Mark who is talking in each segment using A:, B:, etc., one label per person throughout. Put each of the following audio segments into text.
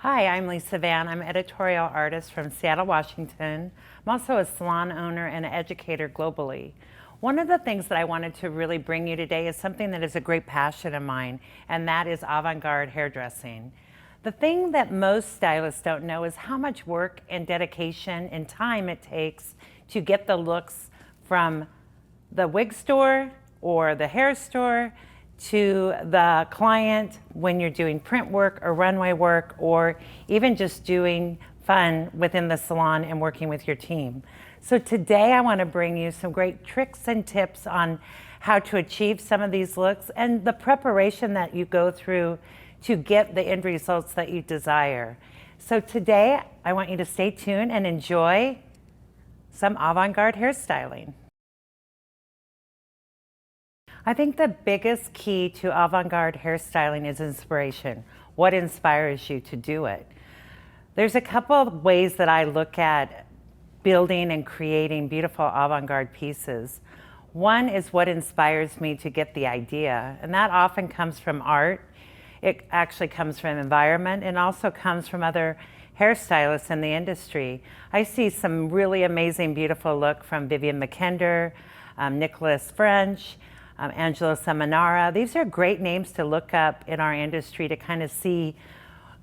A: Hi, I'm Lisa Vann. I'm editorial artist from Seattle, Washington. I'm also a salon owner and an educator globally. One of the things that I wanted to really bring you today is something that is a great passion of mine, and that is avant-garde hairdressing. The thing that most stylists don't know is how much work and dedication and time it takes to get the looks from the wig store or the hair store to the client when you're doing print work or runway work, or even just doing fun within the salon and working with your team. So today I want to bring you some great tricks and tips on how to achieve some of these looks and the preparation that you go through to get the end results that you desire. So today I want you to stay tuned and enjoy some avant-garde hairstyling. I think the biggest key to avant-garde hairstyling is inspiration. What inspires you to do it? There's a couple of ways that I look at building and creating beautiful avant-garde pieces. One is what inspires me to get the idea, and that often comes from art. It actually comes from environment and also comes from other hairstylists in the industry. I see some really amazing, beautiful look from Vivian McKender, Nicholas French, Angelo Seminara. These are great names to look up in our industry to kind of see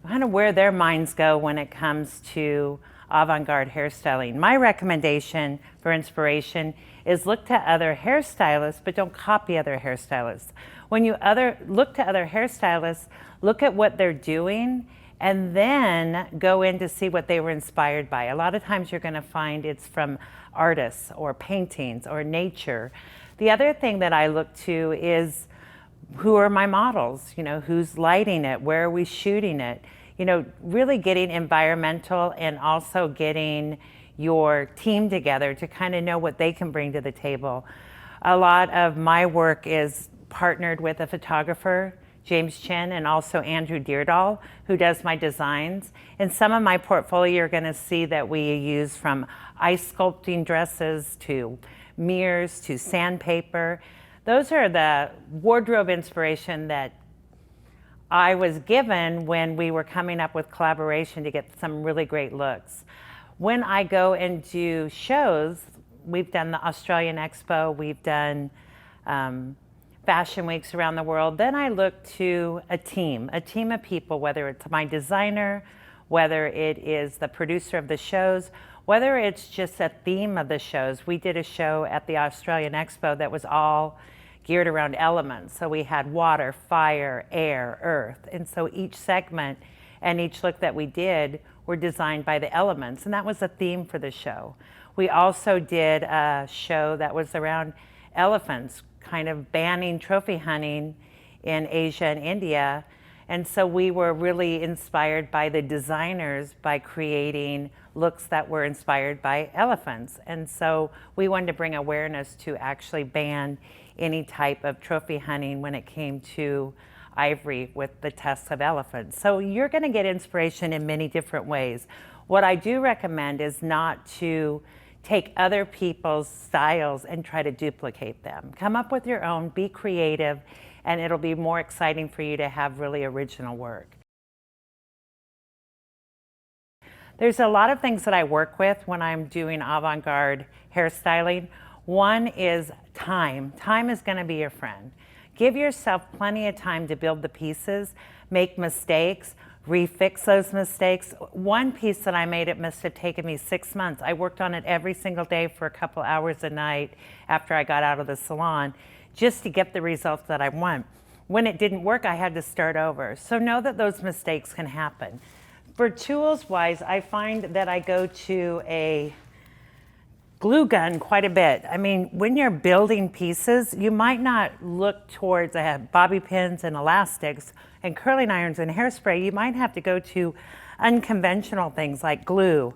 A: where their minds go when it comes to avant-garde hairstyling. My recommendation for inspiration is look to other hairstylists, but don't copy other hairstylists. When you look to other hairstylists, look at what they're doing and then go in to see what they were inspired by. A lot of times you're going to find it's from artists or paintings or nature. The other thing that I look to is who are my models, who's lighting it, where are we shooting it, really getting environmental and also getting your team together to kind of know what they can bring to the table. A lot of my work is partnered with a photographer, James Chin, and also Andrew Deardahl, who does my designs. In some of my portfolio, you're going to see that we use from ice sculpting dresses to mirrors to sandpaper. Those are the wardrobe inspiration that I was given when we were coming up with collaboration to get some really great looks. When I go and do shows, we've done the Australian Expo, we've done fashion weeks around the world, then I look to a team of people, whether it's my designer, whether it is the producer of the shows, whether it's just a theme of the shows. We did a show at the Australian Expo that was all geared around elements. So we had water, fire, air, earth. And so each segment and each look that we did were designed by the elements. And that was a theme for the show. We also did a show that was around elephants, kind of banning trophy hunting in Asia and India. And so we were really inspired by the designers by creating looks that were inspired by elephants. And so we wanted to bring awareness to actually ban any type of trophy hunting when it came to ivory with the tusks of elephants. So you're going to get inspiration in many different ways. What I do recommend is not to take other people's styles and try to duplicate them. Come up with your own, be creative, and it'll be more exciting for you to have really original work. There's a lot of things that I work with when I'm doing avant-garde hairstyling. One is time. Time is going to be your friend. Give yourself plenty of time to build the pieces, make mistakes, refix those mistakes. One piece that I made, it must have taken me 6 months. I worked on it every single day for a couple hours a night after I got out of the salon just to get the results that I want. When it didn't work, I had to start over. So know that those mistakes can happen. For tools wise, I find that I go to a glue gun quite a bit. I mean, when you're building pieces, you might not look towards bobby pins and elastics and curling irons and hairspray. You might have to go to unconventional things like glue.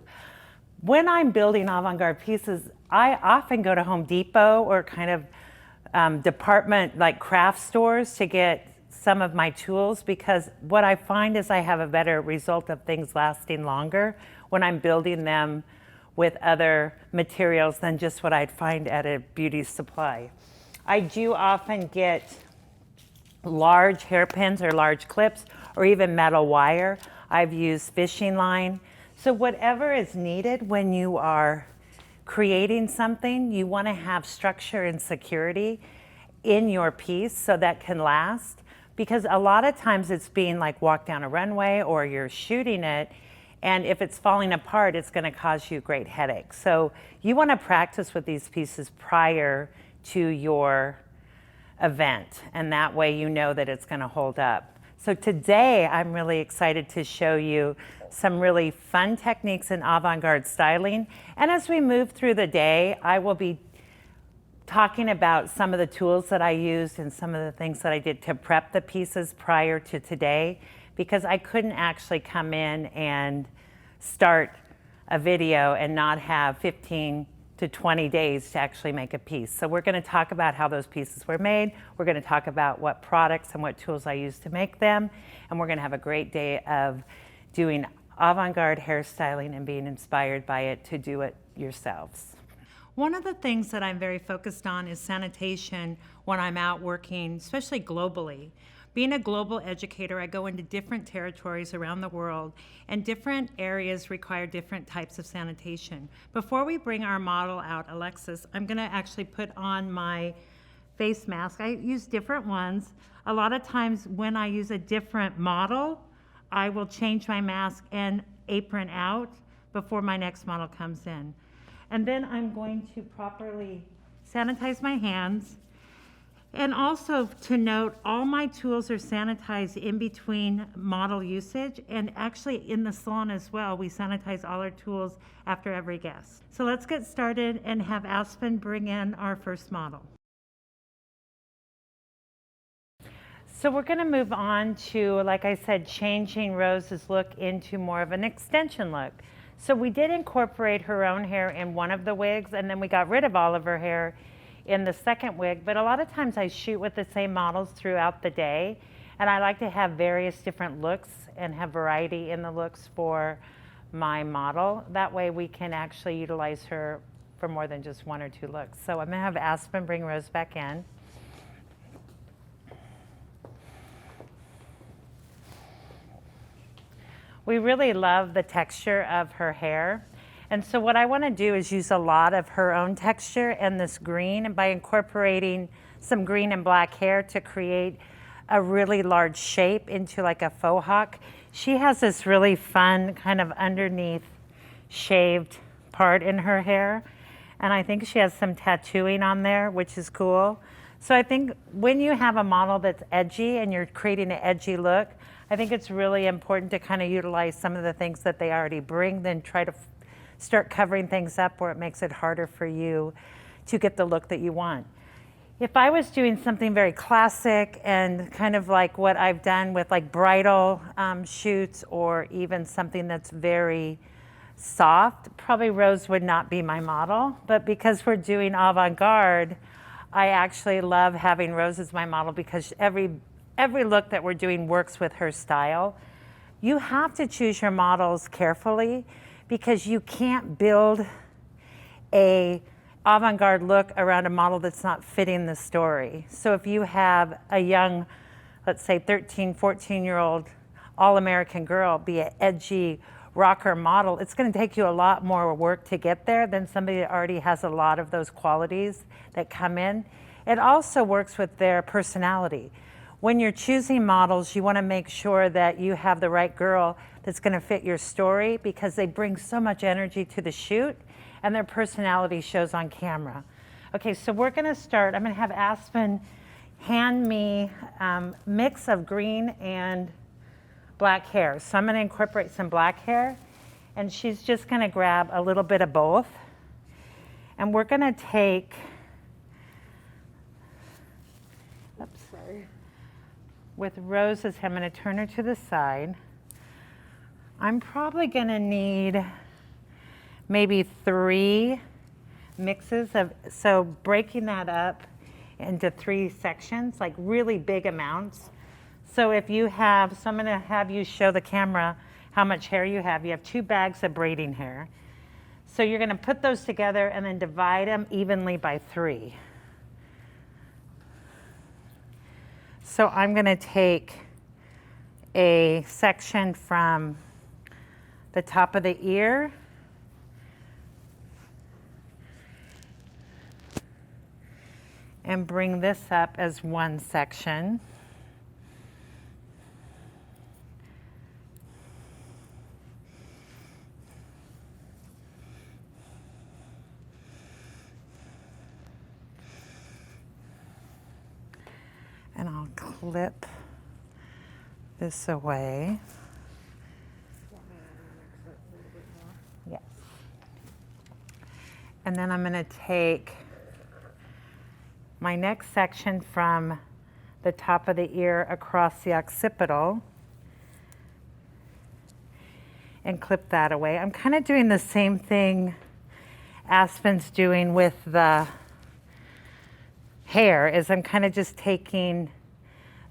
A: When I'm building avant-garde pieces, I often go to Home Depot or kind of department like craft stores to get some of my tools, because what I find is I have a better result of things lasting longer when I'm building them with other materials than just what I'd find at a beauty supply. I do often get large hairpins or large clips or even metal wire. I've used fishing line. So whatever is needed when you are creating something, you want to have structure and security in your piece so that can last. Because a lot of times it's being like walked down a runway or you're shooting it, and if it's falling apart, it's going to cause you great headaches. So you want to practice with these pieces prior to your event, and that way you know that it's going to hold up. So today I'm really excited to show you some really fun techniques in avant-garde styling. And as we move through the day, I will be talking about some of the tools that I used and some of the things that I did to prep the pieces prior to today, because I couldn't actually come in and start a video and not have 15 to 20 days to actually make a piece. So we're going to talk about how those pieces were made. We're going to talk about what products and what tools I used to make them. And we're going to have a great day of doing avant-garde hairstyling and being inspired by it to do it yourselves. One of the things that I'm very focused on is sanitation when I'm out working, especially globally. Being a global educator, I go into different territories around the world, and different areas require different types of sanitation. Before we bring our model out, Alexis, I'm going to actually put on my face mask. I use different ones. A lot of times when I use a different model, I will change my mask and apron out before my next model comes in. And then I'm going to properly sanitize my hands. And also to note, all my tools are sanitized in between model usage, and actually in the salon as well, we sanitize all our tools after every guest. So let's get started and have Aspen bring in our first model. So we're going to move on to, like I said, changing Rose's look into more of an extension look. So we did incorporate her own hair in one of the wigs, and then we got rid of all of her hair in the second wig. But a lot of times I shoot with the same models throughout the day, and I like to have various different looks and have variety in the looks for my model. That way we can actually utilize her for more than just one or two looks. So I'm going to have Aspen bring Rose back in. We really love the texture of her hair. And so what I want to do is use a lot of her own texture and this green, and by incorporating some green and black hair to create a really large shape into like a faux hawk. She has this really fun kind of underneath shaved part in her hair. And I think she has some tattooing on there, which is cool. So I think when you have a model that's edgy and you're creating an edgy look, I think it's really important to kind of utilize some of the things that they already bring, then try to start covering things up where it makes it harder for you to get the look that you want. If I was doing something very classic and kind of like what I've done with like bridal shoots, or even something that's very soft, probably Rose would not be my model. But because we're doing avant-garde, I actually love having Rose as my model, because every look that we're doing works with her style. You have to choose your models carefully, because you can't build a avant-garde look around a model that's not fitting the story. So if you have a young, let's say 13, 14-year-old all-American girl be an edgy rocker model, it's going to take you a lot more work to get there than somebody that already has a lot of those qualities that come in. It also works with their personality. When you're choosing models, you want to make sure that you have the right girl that's going to fit your story, because they bring so much energy to the shoot and their personality shows on camera. Okay, so we're going to start. I'm going to have Aspen hand me a mix of green and black hair. So I'm going to incorporate some black hair, and she's just going to grab a little bit of both. And we're going to take, oops, sorry. With Rose's hair, I'm going to turn her to the side. I'm probably going to need maybe 3 mixes of, so breaking that up into 3 sections, like really big amounts. So if you have, so I'm going to have you show the camera how much hair you have. You have 2 bags of braiding hair. So you're going to put those together and then divide them evenly by 3. So I'm going to take a section from the top of the ear. And bring this up as one section. And I'll clip this away. Yes. And then I'm going to take my next section from the top of the ear across the occipital and clip that away. I'm kind of doing the same thing Aspen's doing with the hair, is I'm kind of just taking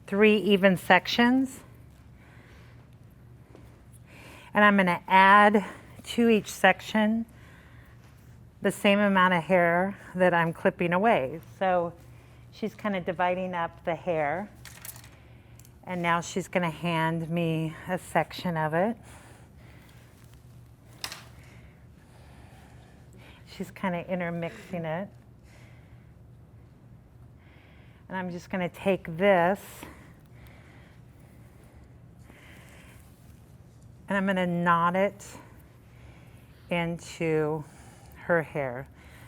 A: 3 even sections and I'm going to add to each section the same amount of hair that I'm clipping away. So she's kind of dividing up the hair, and now she's going to hand me a section of it. She's kind of intermixing it. And I'm just going to take this and I'm going to knot it into her hair.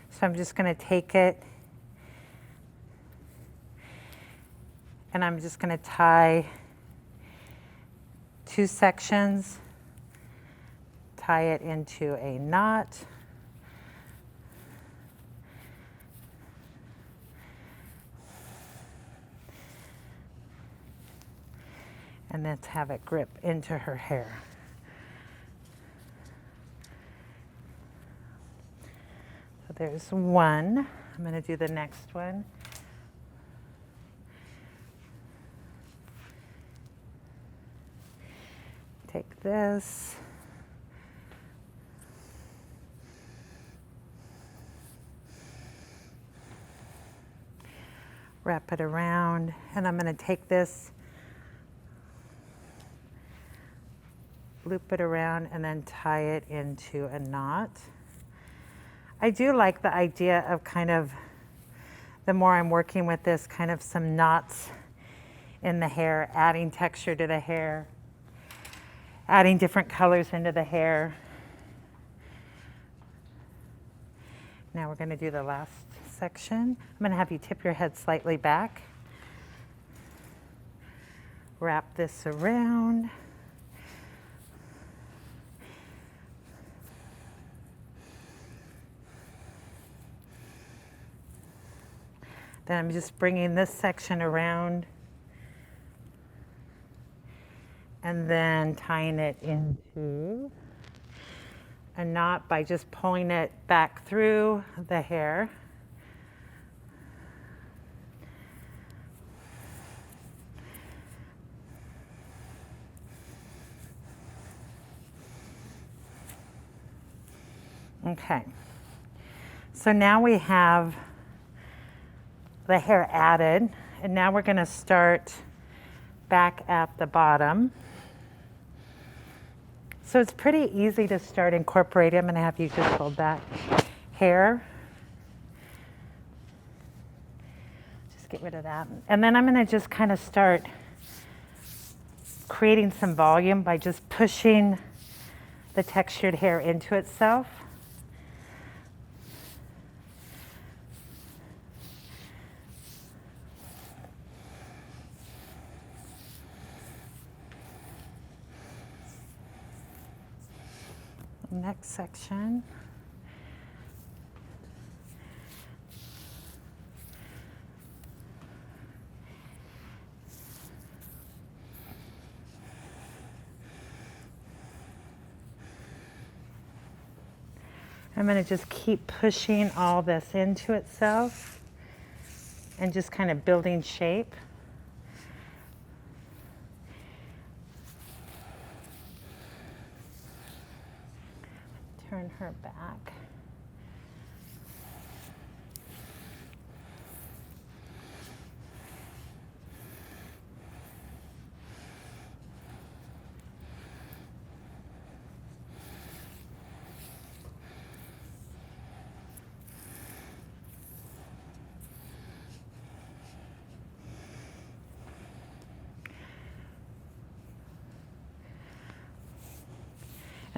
A: So I'm just going to take it and I'm just going to tie 2 sections, tie it into a knot, and let's have it grip into her hair. So there's one. I'm going to do the next one. Take this. Wrap it around, and I'm going to take this, loop it around, and then tie it into a knot. I do like the idea of kind of, the more I'm working with this, kind of some knots in the hair, adding texture to the hair, adding different colors into the hair. Now we're going to do the last section. I'm going to have you tip your head slightly back. Wrap this around. Then I'm just bringing this section around and then tying it into a knot by just pulling it back through the hair. Okay, so now we have the hair added, and now we're going to start back at the bottom. So it's pretty easy to start incorporating. I'm going to have you just hold that hair. Just get rid of that. And then I'm going to just kind of start creating some volume by just pushing the textured hair into itself. Next section. I'm going to just keep pushing all this into itself and just kind of building shape. Turn her back.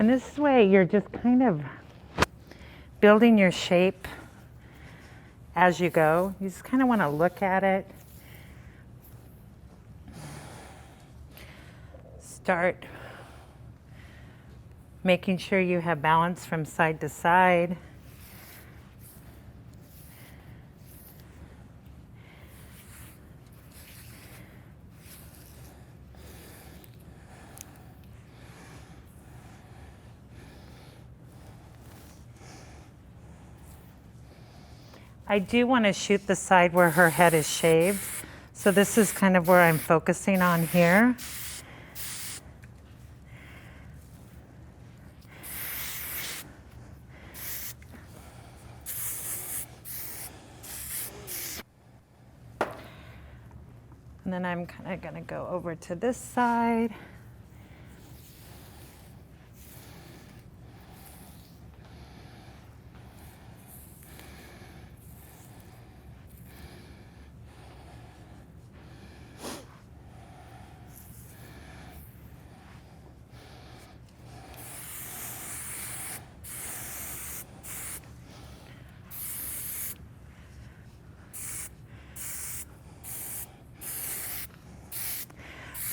A: And this way you're just kind of building your shape as you go. You just kind of want to look at it. Start making sure you have balance from side to side. I do want to shoot the side where her head is shaved. So this is kind of where I'm focusing on here. And then I'm kind of going to go over to this side.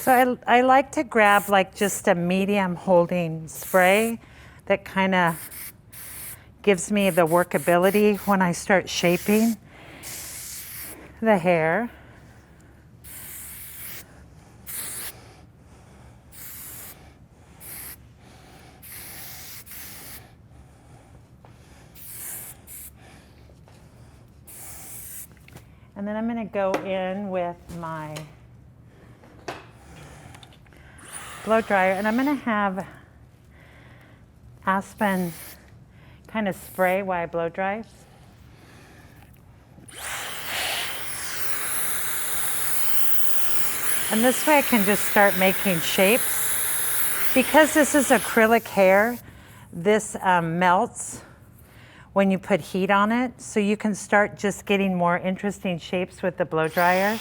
A: So I like to grab like just a medium holding spray that kind of gives me the workability when I start shaping the hair. And then I'm going to go in with my blow dryer, and I'm going to have Aspen kind of spray while I blow dry. And this way I can just start making shapes. Because this is acrylic hair, this melts when you put heat on it, so you can start just getting more interesting shapes with the blow dryer.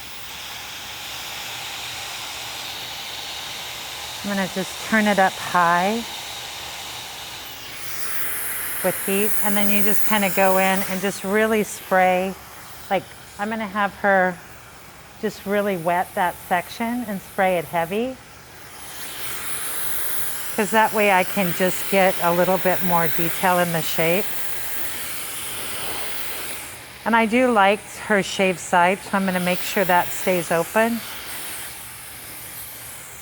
A: I'm going to just turn it up high with heat, and then you just kind of go in and just really spray. Like, I'm going to have her just really wet that section and spray it heavy, because that way I can just get a little bit more detail in the shape. And I do like her shaved side, so I'm going to make sure that stays open.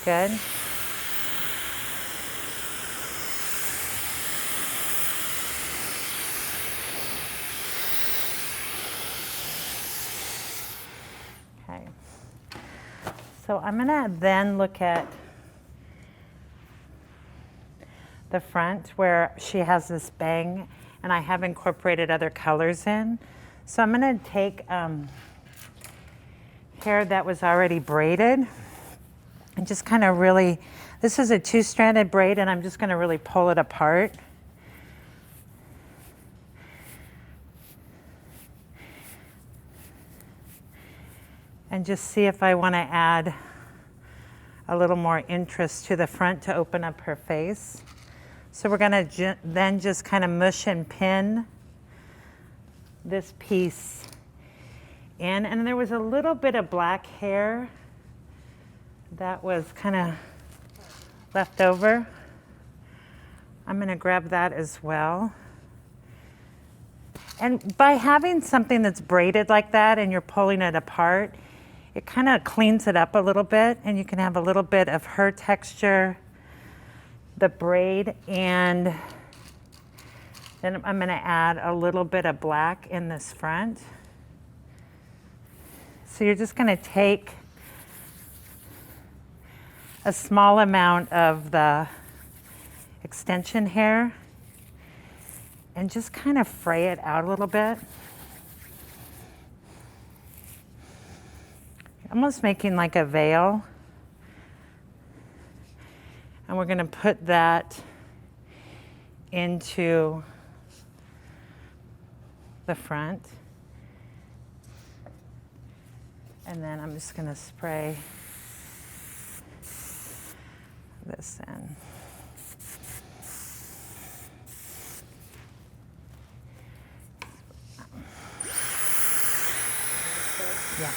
A: Good. Okay. So I'm going to then look at the front where she has this bang, and I have incorporated other colors in. So I'm going to take hair that was already braided and just kind of really, this is a 2-stranded braid, and I'm just going to really pull it apart. And just see if I want to add a little more interest to the front to open up her face. So we're going to then just kind of mush and pin this piece in. And there was a little bit of black hair that was kind of left over. I'm going to grab that as well. And by having something that's braided like that and you're pulling it apart, it kind of cleans it up a little bit, and you can have a little bit of her texture, the braid, and then I'm going to add a little bit of black in this front. So you're just going to take a small amount of the extension hair and just kind of fray it out a little bit. Almost making like a veil. And we're going to put that into the front. And then I'm just going to spray this in. Yeah.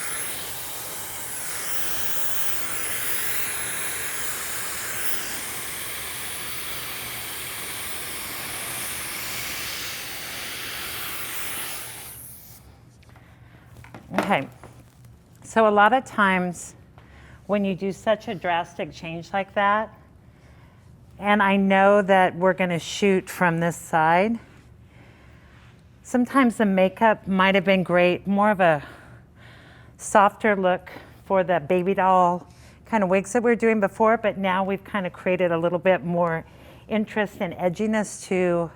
A: Okay. So a lot of times when you do such a drastic change like that, and I know that we're going to shoot from this side, sometimes the makeup might have been great, more of a softer look for the baby doll kind of wigs that we were doing before, but now we've kind of created a little bit more interest and edginess to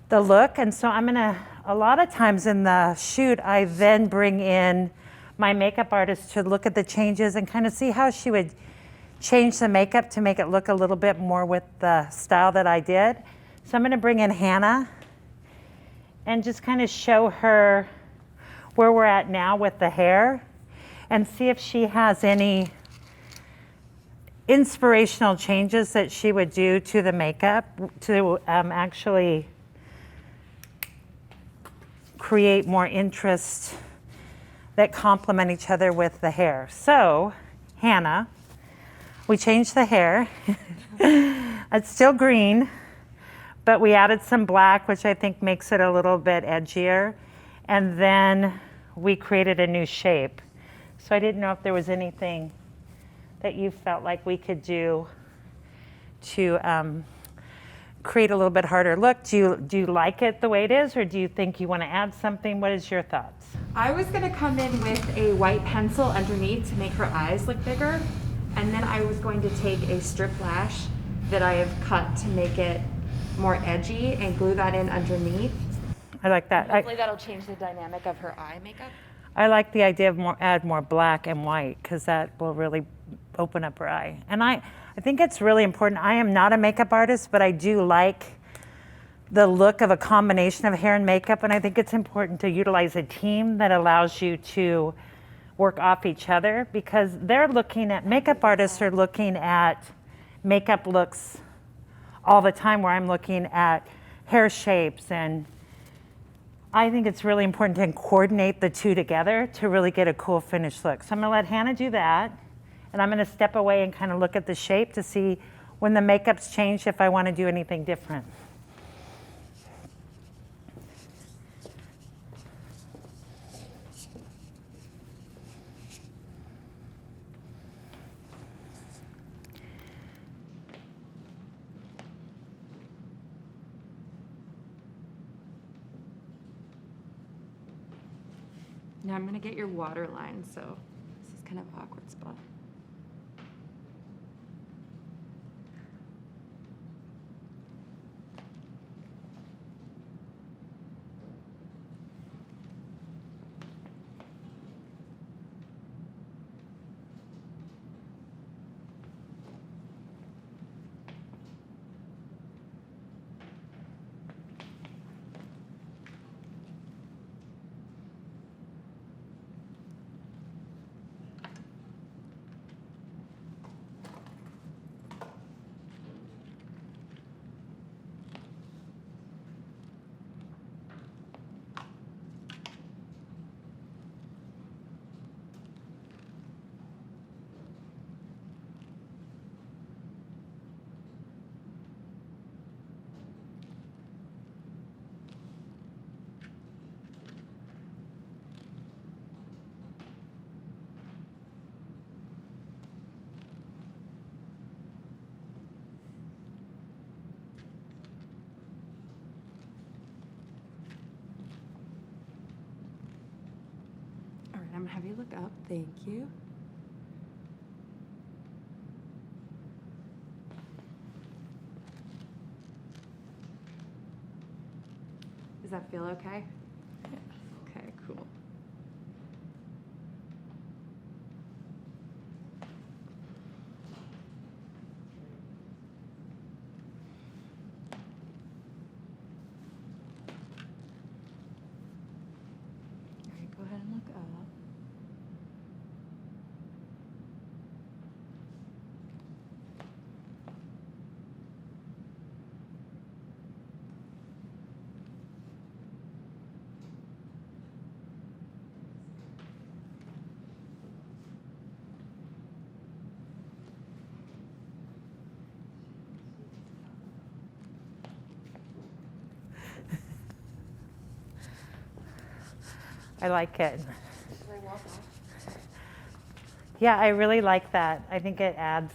A: the look. And so a lot of times in the shoot, I then bring in my makeup artist to look at the changes and kind of see how she would change the makeup to make it look a little bit more with the style that I did. So I'm going to bring in Hannah and just kind of show her where we're at now with the hair and see if she has any inspirational changes that she would do to the makeup to actually create more interest that complement each other with the hair. So, Hannah, we changed the hair. It's still green, but we added some black, which I think makes it a little bit edgier. And then we created a new shape. So I didn't know if there was anything that you felt like we could do to create a little bit harder look. Do you like it the way it is, or do you think you want to add something? What is your thoughts?
B: I was going to come in with a white pencil underneath to make her eyes look bigger. And then I was going to take a strip lash that I have cut to make it more edgy and glue that in underneath.
A: I like that.
B: Hopefully that'll change the dynamic of her eye makeup.
A: I like the idea of add more black and white, because that will really open up her eye. And I think it's really important. I am not a makeup artist, but I do like the look of a combination of hair and makeup, and I think it's important to utilize a team that allows you to work off each other, because makeup artists are looking at makeup looks all the time, where I'm looking at hair shapes, and I think it's really important to coordinate the two together to really get a cool finished look. So I'm gonna let Hannah do that, and I'm gonna step away and kind of look at the shape to see when the makeup's changed, if I wanna do anything different.
B: Now I'm going to get your waterline, so this is kind of an awkward spot. I'm gonna have you look up. Thank you. Does that feel okay? Yeah. Okay, cool. All right, go ahead and look up.
A: I like it.
B: Should I walk off?
A: Yeah, I really like that. I think it adds.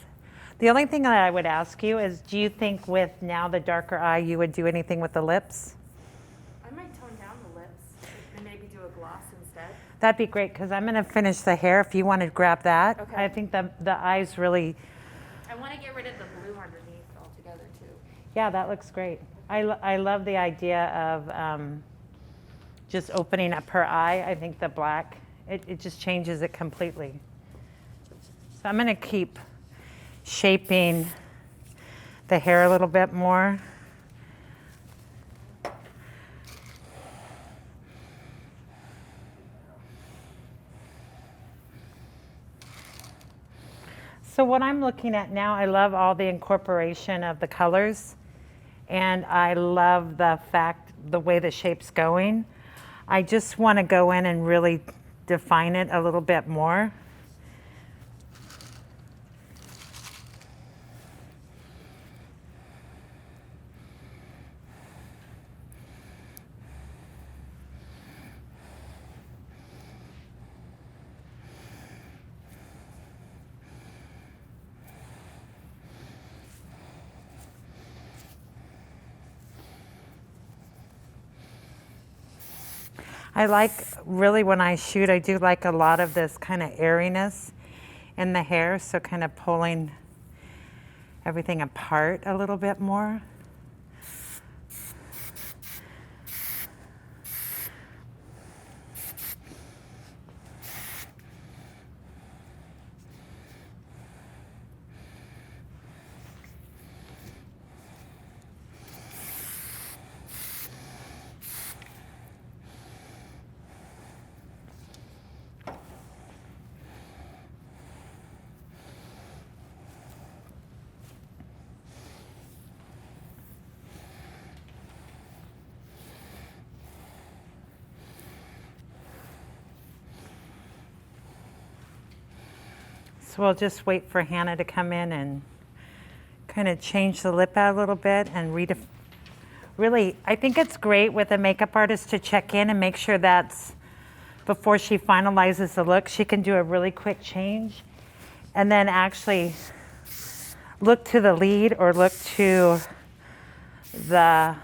A: The only thing that I would ask you is, do you think with now the darker eye, you would do anything with the lips?
B: I might tone down the lips and maybe do a gloss instead.
A: That'd be great, because I'm going to finish the hair if you want to grab that.
B: Okay.
A: I think the eyes really,
B: I want to get rid of the blue underneath altogether too.
A: yeah, that looks great. I love the idea of just opening up her eye. I think the black, it just changes it completely. So I'm going to keep shaping the hair a little bit more. So what I'm looking at now, I love all the incorporation of the colors, and I love the way the shape's going. I just want to go in and really define it a little bit more. I like, really when I shoot, I do like a lot of this kind of airiness in the hair, so kind of pulling everything apart a little bit more. So we'll just wait for Hannah to come in and kind of change the lip out a little bit and really, I think it's great with a makeup artist to check in and make sure that's before she finalizes the look, she can do a really quick change and then actually look to the lead or look to the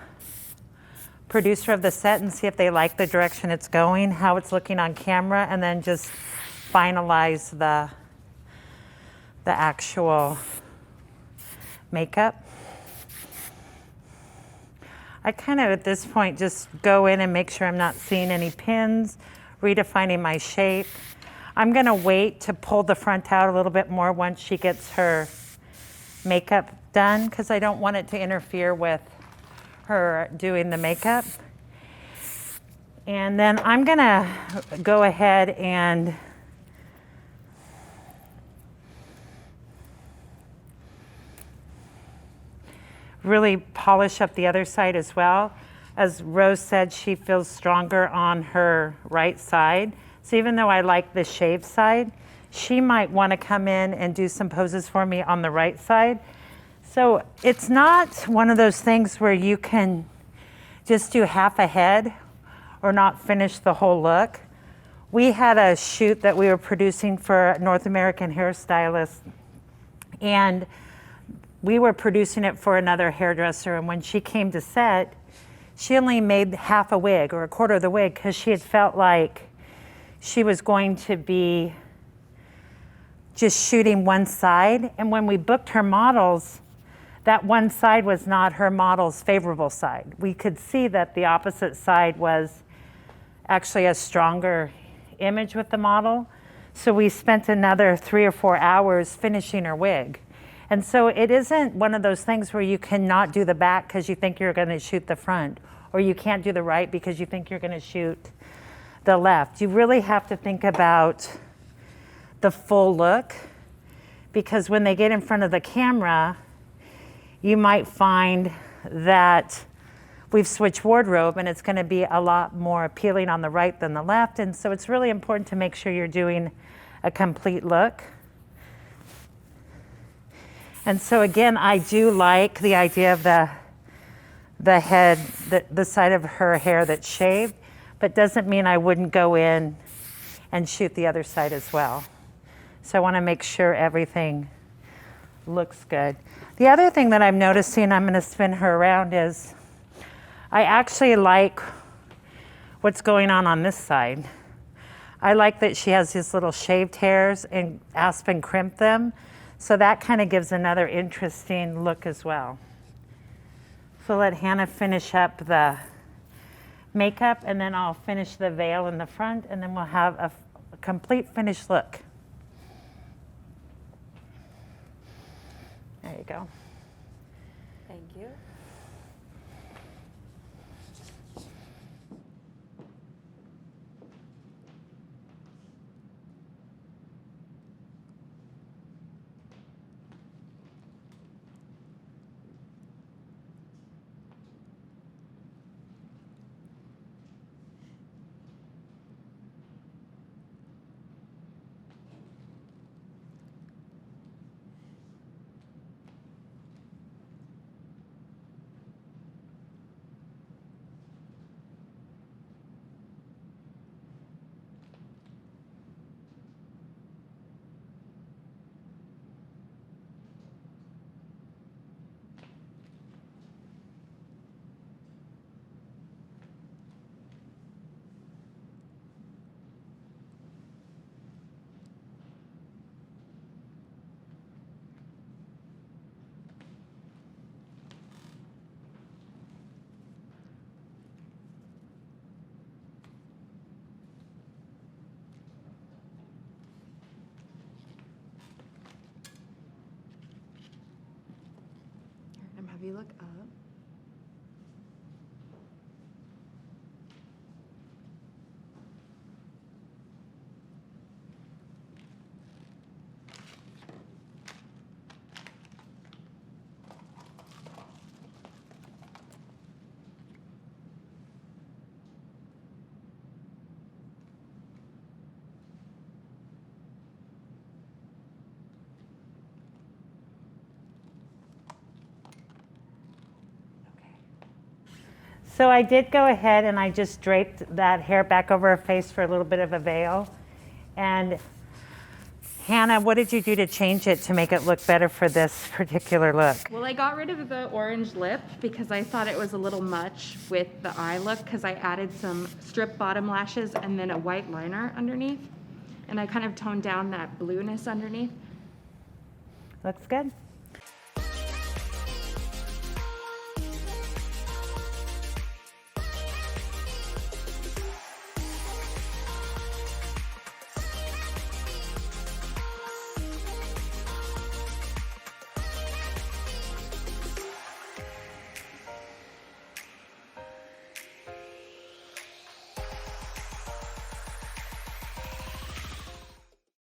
A: producer of the set and see if they like the direction it's going, how it's looking on camera, and then just finalize the actual makeup. I kind of at this point just go in and make sure I'm not seeing any pins, redefining my shape. I'm gonna wait to pull the front out a little bit more once she gets her makeup done, because I don't want it to interfere with her doing the makeup. And then I'm gonna go ahead and really polish up the other side as well. As Rose said, she feels stronger on her right side. So even though I like the shaved side, she might want to come in and do some poses for me on the right side. So it's not one of those things where you can just do half a head or not finish the whole look. We had a shoot that we were producing for North American hairstylists, and we were producing it for another hairdresser, and when she came to set, she only made half a wig or a quarter of the wig because she had felt like she was going to be just shooting one side. And when we booked her models, that one side was not her model's favorable side. We could see that the opposite side was actually a stronger image with the model. So we spent another 3 or 4 hours finishing her wig. And so it isn't one of those things where you cannot do the back because you think you're going to shoot the front, or you can't do the right because you think you're going to shoot the left. You really have to think about the full look, because when they get in front of the camera, you might find that we've switched wardrobe and it's going to be a lot more appealing on the right than the left. And so it's really important to make sure you're doing a complete look. And so again, I do like the idea of the head, the side of her hair that's shaved, but doesn't mean I wouldn't go in and shoot the other side as well. So I want to make sure everything looks good. The other thing that I'm noticing, I'm going to spin her around, is I actually like what's going on this side. I like that she has these little shaved hairs and Aspen crimped them. So that kind of gives another interesting look as well. So let Hannah finish up the makeup, and then I'll finish the veil in the front, and then we'll have a complete finished look. There you go.
B: Thank you. Have you look up?
A: So I did go ahead and I just draped that hair back over her face for a little bit of a veil. And Hannah, what did you do to change it to make it look better for this particular look?
B: Well, I got rid of the orange lip because I thought it was a little much with the eye look, because I added some strip bottom lashes and then a white liner underneath. And I kind of toned down that blueness underneath.
A: Looks good.